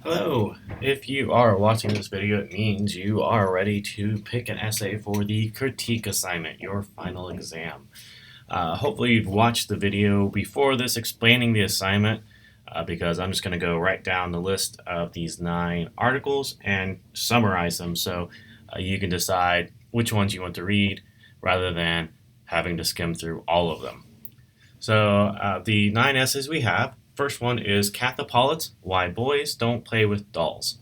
Hello. If you are watching this video, it means you are ready to pick an essay for the critique assignment, your final exam. Hopefully you've watched the video before this explaining the assignment because I'm just going to go right down the list of these 9 articles and summarize them so you can decide which ones you want to read rather than having to skim through all of them. So the 9 essays we have. First one is Cathopolits, Why Boys Don't Play with Dolls.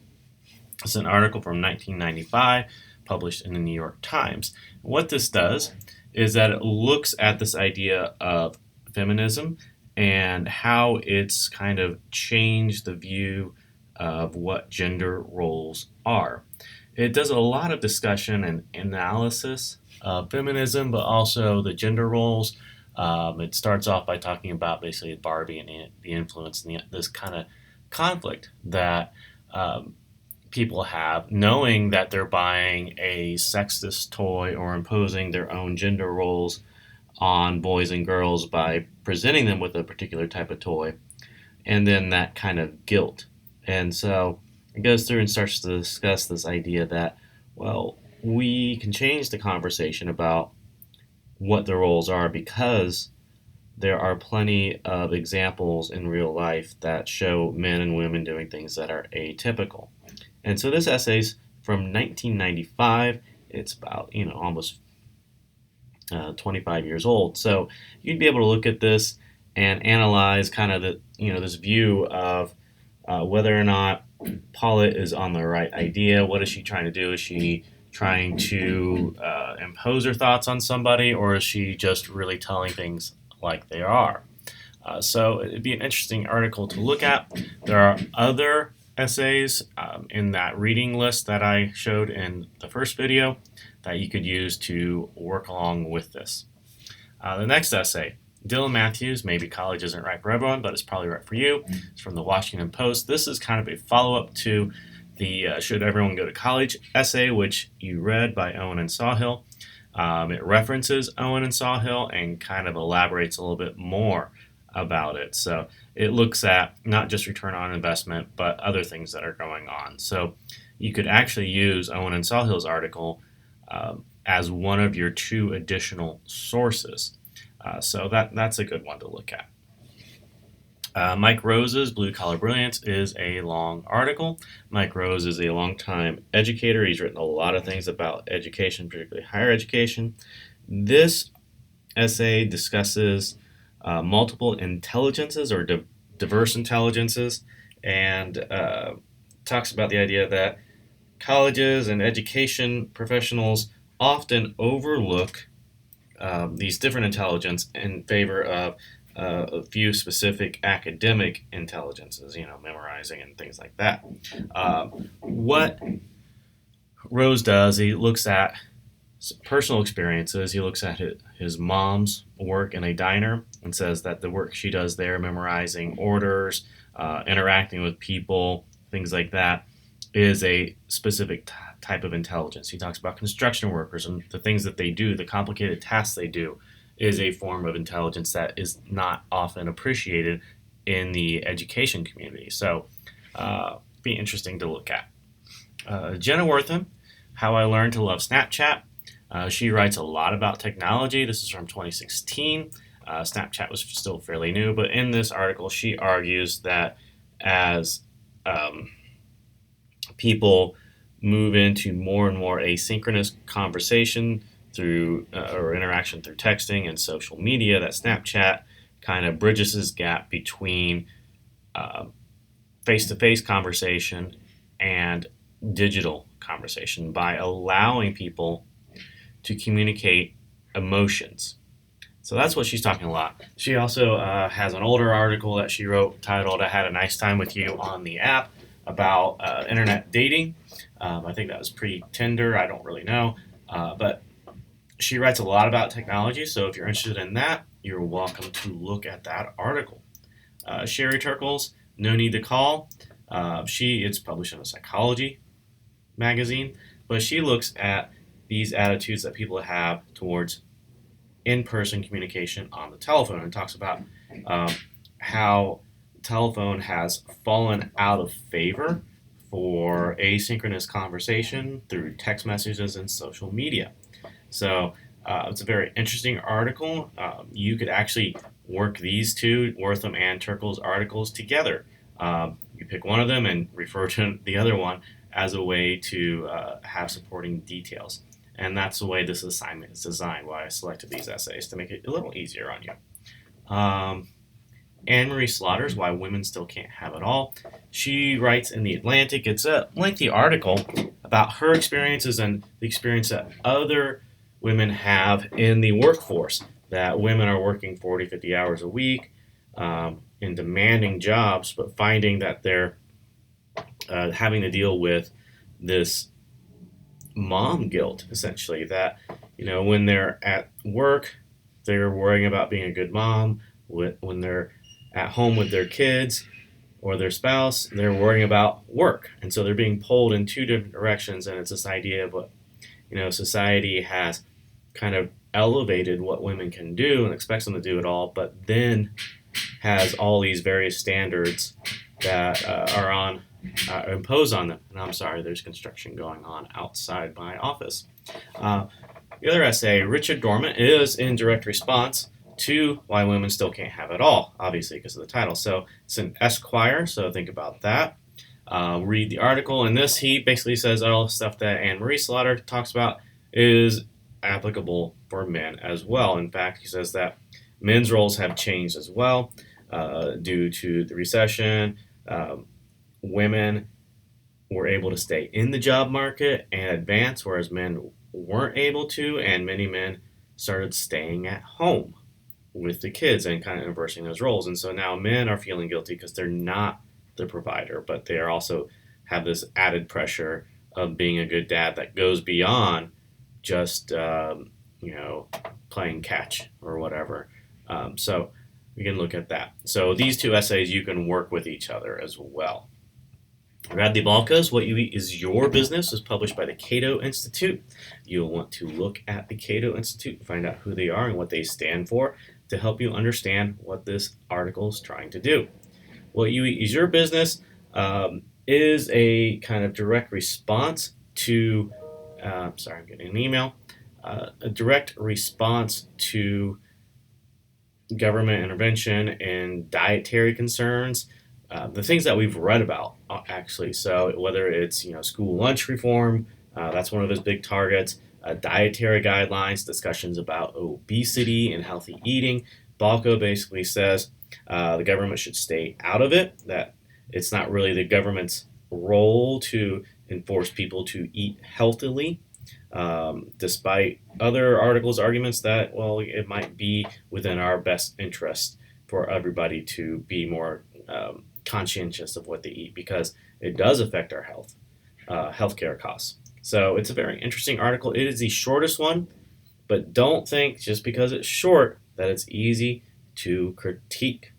It's an article from 1995 published in the New York Times. What this does is that it looks at this idea of feminism and how it's kind of changed the view of what gender roles are. It does a lot of discussion and analysis of feminism, but also the gender roles. It starts off by talking about basically Barbie and the influence and this kind of conflict that people have, knowing that they're buying a sexist toy or imposing their own gender roles on boys and girls by presenting them with a particular type of toy, and then that kind of guilt. And so it goes through and starts to discuss this idea that, well, we can change the conversation about what the roles are because there are plenty of examples in real life that show men and women doing things that are atypical. And so this essay's from 1995. It's about, almost 25 years old. So you'd be able to look at this and analyze kind of this view of whether or not Paulette is on the right idea. What is she trying to do? Is she trying to impose her thoughts on somebody, or is she just really telling things like they are? So it'd be an interesting article to look at. There are other essays in that reading list that I showed in the first video that you could use to work along with this. The next essay, Dylan Matthews, Maybe College Isn't Right for Everyone, but it's probably right for you. It's from the Washington Post. This is kind of a follow-up to the Should Everyone Go to College essay, which you read by Owen and Sawhill. It references Owen and Sawhill and kind of elaborates a little bit more about it. So it looks at not just return on investment, but other things that are going on. So you could actually use Owen and Sawhill's article as one of your 2 additional sources. So that's a good one to look at. Mike Rose's Blue Collar Brilliance is a long article. Mike Rose is a longtime educator. He's written a lot of things about education, particularly higher education. This essay discusses multiple intelligences or diverse intelligences and talks about the idea that colleges and education professionals often overlook these different intelligence in favor of a few specific academic intelligences, memorizing and things like that. What Rose does, he looks at personal experiences. He looks at his mom's work in a diner and says that the work she does there, memorizing orders, interacting with people, things like that, is a specific type of intelligence. He talks about construction workers and the things that they do, the complicated tasks they do, is a form of intelligence that is not often appreciated in the education community. So be interesting to look at. Jenna Wortham, How I Learned to Love Snapchat. She writes a lot about technology. This is from 2016. Snapchat was still fairly new, but in this article she argues that as people move into more and more asynchronous conversation through or interaction through texting and social media, that Snapchat kind of bridges this gap between face-to-face conversation and digital conversation by allowing people to communicate emotions. So that's what she's talking a lot. She also has an older article that she wrote titled I Had a Nice Time With You on the App about internet dating. I think that was pre-Tinder. I don't really know. But she writes a lot about technology, so if you're interested in that, you're welcome to look at that article. Sherry Turkles, No Need to Call. It's published in a psychology magazine, but she looks at these attitudes that people have towards in-person communication on the telephone and talks about how telephone has fallen out of favor for asynchronous conversation through text messages and social media. So it's a very interesting article. You could actually work these two, Wortham and Turkle's articles together. You pick one of them and refer to the other one as a way to have supporting details. And that's the way this assignment is designed, why I selected these essays to make it a little easier on you. Anne Marie Slaughter's Why Women Still Can't Have It All. She writes in The Atlantic. It's a lengthy article about her experiences and the experience that other women have in the workforce, that women are working 40, 50 hours a week in demanding jobs, but finding that they're having to deal with this mom guilt, essentially, that, when they're at work, they're worrying about being a good mom. When they're at home with their kids or their spouse, they're worrying about work. And so they're being pulled in two different directions. And it's this idea of what, society has kind of elevated what women can do and expects them to do it all, but then has all these various standards that are imposed on them. And I'm sorry, there's construction going on outside my office. The other essay, Richard Dormant, is in direct response to Why Women Still Can't Have It All, obviously because of the title. So it's an Esquire, so think about that. Read the article. In this, he basically says all the stuff that Anne Marie Slaughter talks about is applicable for men as well. In fact, he says that men's roles have changed as well due to the recession. Women were able to stay in the job market and advance, whereas men weren't able to, and many men started staying at home with the kids and kind of inversing those roles. And so now men are feeling guilty because they're not the provider, but they are also have this added pressure of being a good dad that goes beyond just playing catch or whatever. So we can look at that. So these two essays, you can work with each other as well. Radley Balka's What You Eat Is Your Business is published by the Cato Institute. You'll want to look at the Cato Institute and find out who they are and what they stand for to help you understand what this article is trying to do. What You Eat Is Your Business is a kind of direct response to, I'm getting an email, a direct response to government intervention in dietary concerns, the things that we've read about, actually. So whether it's, school lunch reform, that's one of his big targets, dietary guidelines, discussions about obesity and healthy eating. Balco basically says the government should stay out of it, that it's not really the government's role to enforce people to eat healthily, despite other articles' arguments that, it might be within our best interest for everybody to be more conscientious of what they eat, because it does affect our health, healthcare costs. So it's a very interesting article. It is the shortest one, but don't think just because it's short that it's easy to critique.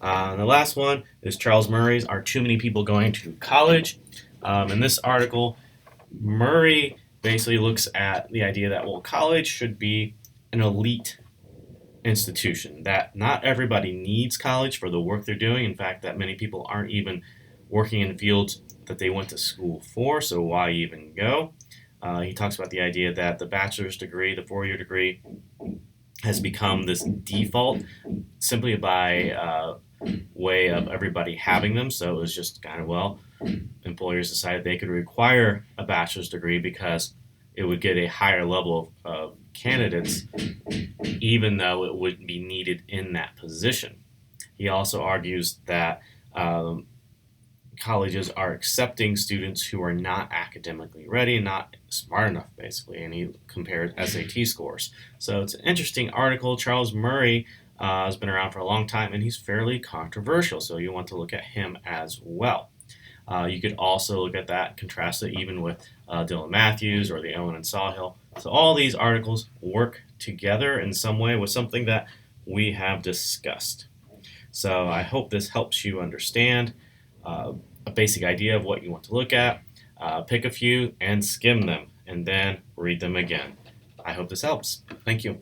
And the last one is Charles Murray's Are Too Many People Going to College? In this article, Murray basically looks at the idea that, college should be an elite institution, that not everybody needs college for the work they're doing. In fact, that many people aren't even working in fields that they went to school for, so why even go? He talks about the idea that the bachelor's degree, the four-year degree, has become this default simply by way of everybody having them. So it was just kind of, employers decided they could require a bachelor's degree because it would get a higher level of candidates, even though it wouldn't be needed in that position. He also argues that colleges are accepting students who are not academically ready, not smart enough, basically, and he compares SAT scores. So it's an interesting article. Charles Murray has been around for a long time, and he's fairly controversial, so you want to look at him as well. You could also look at that, contrast it even with Dylan Matthews or the Owen and Sawhill. So all these articles work together in some way with something that we have discussed. So I hope this helps you understand a basic idea of what you want to look at. Pick a few and skim them, and then read them again. I hope this helps. Thank you.